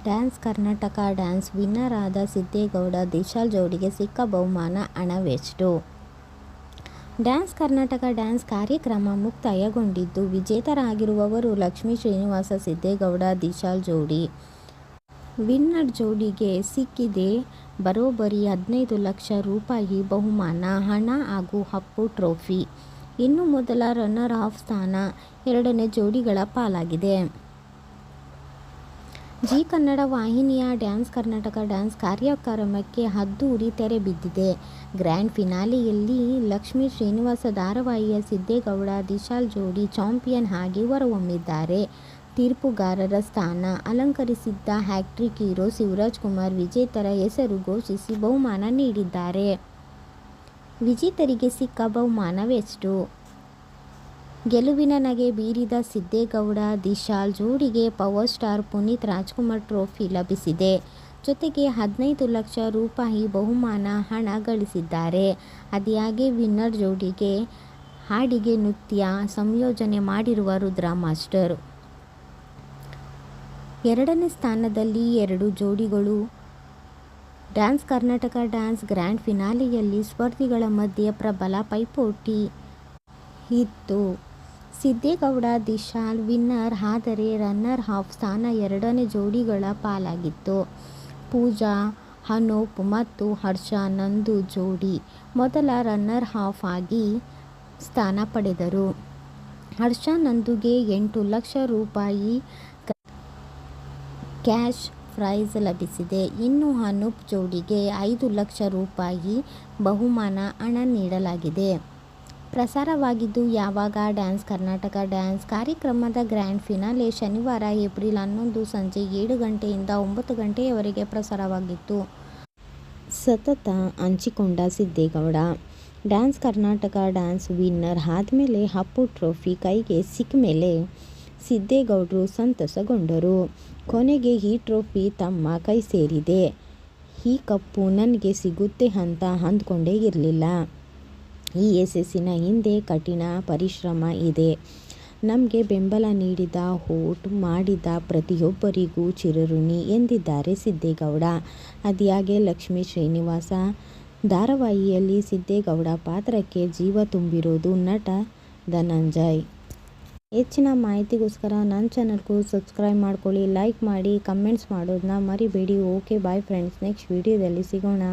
Dance Karnataka dance winner ಆದ ಸಿದ್ದೇಗೌಡ ದಿಶಾಲ್ ಜೋಡಿಗೆ ಸಿಕ್ಕ ಬಹುಮಾನ ಹಣವೆಷ್ಟು? ಡ್ಯಾನ್ಸ್ ಕರ್ನಾಟಕ ಡ್ಯಾನ್ಸ್ ಕಾರ್ಯಕ್ರಮ ಮುಕ್ತಾಯಗೊಂಡಿದ್ದು, ವಿಜೇತರಾಗಿರುವವರು ಲಕ್ಷ್ಮೀ ಶ್ರೀನಿವಾಸ ಸಿದ್ದೇಗೌಡ ದಿಶಾಲ್ ಜೋಡಿ. ವಿನ್ನರ್ ಜೋಡಿಗೆ ಸಿಕ್ಕಿದೆ ಬರೋಬ್ಬರಿ 15 ಲಕ್ಷ ರೂಪಾಯಿ ಬಹುಮಾನ, ಹಣ ಹಾಗೂ ಅಪ್ಪು ಟ್ರೋಫಿ. ಇನ್ನು ಮೊದಲ ರನ್ನರ್ ಅಪ್ ಸ್ಥಾನ ಎರಡನೇ ಜೋಡಿಗಳ ಪಾಲಾಗಿದೆ. ಜಿ ಕನ್ನಡ ವಾಹಿನಿಯ ಡ್ಯಾನ್ಸ್ ಕರ್ನಾಟಕ ಡ್ಯಾನ್ಸ್ ಕಾರ್ಯಕ್ರಮಕ್ಕೆ ಅದ್ದೂರಿ ತೆರೆ ಬಿದ್ದಿದೆ. ಗ್ರ್ಯಾಂಡ್ ಫಿನಾಲೆಯಲ್ಲಿ ಲಕ್ಷ್ಮೀ ಶ್ರೀನಿವಾಸ ಧಾರಾವಾಹಿಯ ಸಿದ್ದೇಗೌಡ ದಿಶಾಲ್ ಜೋಡಿ ಚಾಂಪಿಯನ್ ಆಗಿ ಹೊರಹೊಮ್ಮಿದ್ದಾರೆ. ತೀರ್ಪುಗಾರರ ಸ್ಥಾನ ಅಲಂಕರಿಸಿದ್ದ ಹ್ಯಾಟ್ರಿಕ್ ಹೀರೋ ಶಿವರಾಜ್ಕುಮಾರ್ ವಿಜೇತರ ಹೆಸರು ಘೋಷಿಸಿ ಬಹುಮಾನ ನೀಡಿದ್ದಾರೆ. ವಿಜೇತರಿಗೆ ಸಿಕ್ಕ ಬಹುಮಾನವೆಷ್ಟು? ಗೆಲುವಿನ ನಗೆ ಬೀರಿದ ಸಿದ್ದೇಗೌಡ ದಿಶಾಲ್ ಜೋಡಿಗೆ power star Puneeth Rajkumar trophy ಲಭಿಸಿದೆ. ಜೊತೆಗೆ 15 ಲಕ್ಷ ರೂಪಾಯಿ ಬಹುಮಾನ ಹಣ ಗಳಿಸಿದ್ದಾರೆ. ಅದ್ಯಾಗೆ ವಿನ್ನರ್ ಜೋಡಿಗೆ ಹಾಡಿಗೆ ನೃತ್ಯ ಸಂಯೋಜನೆ ಮಾಡಿರುವ ರುದ್ರ ಮಾಸ್ಟರ್. ಎರಡನೇ ಸ್ಥಾನದಲ್ಲಿ ಎರಡು ಜೋಡಿಗಳು. ಡ್ಯಾನ್ಸ್ ಕರ್ನಾಟಕ ಡ್ಯಾನ್ಸ್ ಗ್ರ್ಯಾಂಡ್ ಫಿನಾಲೆಯಲ್ಲಿ ಸ್ಪರ್ಧಿಗಳ ಮಧ್ಯೆ ಪ್ರಬಲ ಪೈಪೋಟಿ ಇತ್ತು. ಸಿದ್ದೇಗೌಡ ದಿಶಾಲ್ ವಿನ್ನರ್ ಆದರೆ ರನ್ನರ್ ಅಪ್ ಸ್ಥಾನ ಎರಡನೇ ಜೋಡಿಗಳ ಪಾಲಾಗಿತ್ತು. ಪೂಜಾ, ಅನೂಪ್ ಮತ್ತು ಹರ್ಷ ನಂದು ಜೋಡಿ ಮೊದಲ ರನ್ನರ್ ಅಪ್ ಆಗಿ ಸ್ಥಾನ ಪಡೆದರು. ಹರ್ಷ ನಂದುಗೆ 8 ಲಕ್ಷ ರೂಪಾಯಿ ಕ್ಯಾಶ್ ಪ್ರೈಸ್ ಲಭಿಸಿದೆ. ಇನ್ನು ಅನೂಪ್ ಜೋಡಿಗೆ 5 ಲಕ್ಷ ರೂಪಾಯಿ ಬಹುಮಾನ ಹಣ ನೀಡಲಾಗಿದೆ. ಪ್ರಸಾರವಾಗಿದ್ದು ಯಾವಾಗ? ಡ್ಯಾನ್ಸ್ ಕರ್ನಾಟಕ ಡ್ಯಾನ್ಸ್ ಕಾರ್ಯಕ್ರಮದ ಗ್ರ್ಯಾಂಡ್ ಫಿನಾಲೆ ಶನಿವಾರ ಏಪ್ರಿಲ್ 11 ಸಂಜೆ 7 ಗಂಟೆಯಿಂದ 9 ಗಂಟೆಯವರೆಗೆ ಪ್ರಸಾರವಾಗಿತ್ತು. ಸತತ ಹಂಚಿಕೊಂಡ Siddegowda. Dance Karnataka dance winner ಆದಮೇಲೆ ಅಪ್ಪು ಟ್ರೋಫಿ ಕೈಗೆ ಸಿಕ್ಕ ಮೇಲೆ ಸಿದ್ದೇಗೌಡರು ಸಂತಸಗೊಂಡರು. ಕೊನೆಗೆ ಈ ಟ್ರೋಫಿ ತಮ್ಮ ಕೈ ಸೇರಿದೆ. ಈ ಕಪ್ಪು ನನಗೆ ಸಿಗುತ್ತೆ ಅಂತ ಅಂದ್ಕೊಂಡೇ ಇರಲಿಲ್ಲ. ಈ ಯಶಸ್ಸಿನ ಹಿಂದೆ ಕಠಿಣ ಪರಿಶ್ರಮ ಇದೆ. ನಮಗೆ ಬೆಂಬಲ ನೀಡಿದ, ವೋಟ್ ಮಾಡಿದ ಪ್ರತಿಯೊಬ್ಬರಿಗೂ ಚಿರಋಣಿ ಎಂದಿದ್ದಾರೆ ಸಿದ್ದೇಗೌಡ. ಅದ್ಯಾಗೆ ಲಕ್ಷ್ಮೀ ಶ್ರೀನಿವಾಸ ಧಾರಾವಾಹಿಯಲ್ಲಿ ಸಿದ್ದೇಗೌಡ ಪಾತ್ರಕ್ಕೆ ಜೀವ ತುಂಬಿರೋದು ನಟ ಧನಂಜಯ್. ಹೆಚ್ಚಿನ ಮಾಹಿತಿಗೋಸ್ಕರ ನನ್ನ ಚಾನಲ್ಗೂ ಸಬ್ಸ್ಕ್ರೈಬ್ ಮಾಡ್ಕೊಳ್ಳಿ, ಲೈಕ್ ಮಾಡಿ, ಕಮೆಂಟ್ಸ್ ಮಾಡೋದನ್ನ ಮರಿಬೇಡಿ. ಓಕೆ ಬಾಯ್ ಫ್ರೆಂಡ್ಸ್, ನೆಕ್ಸ್ಟ್ ವಿಡಿಯೋದಲ್ಲಿ ಸಿಗೋಣ.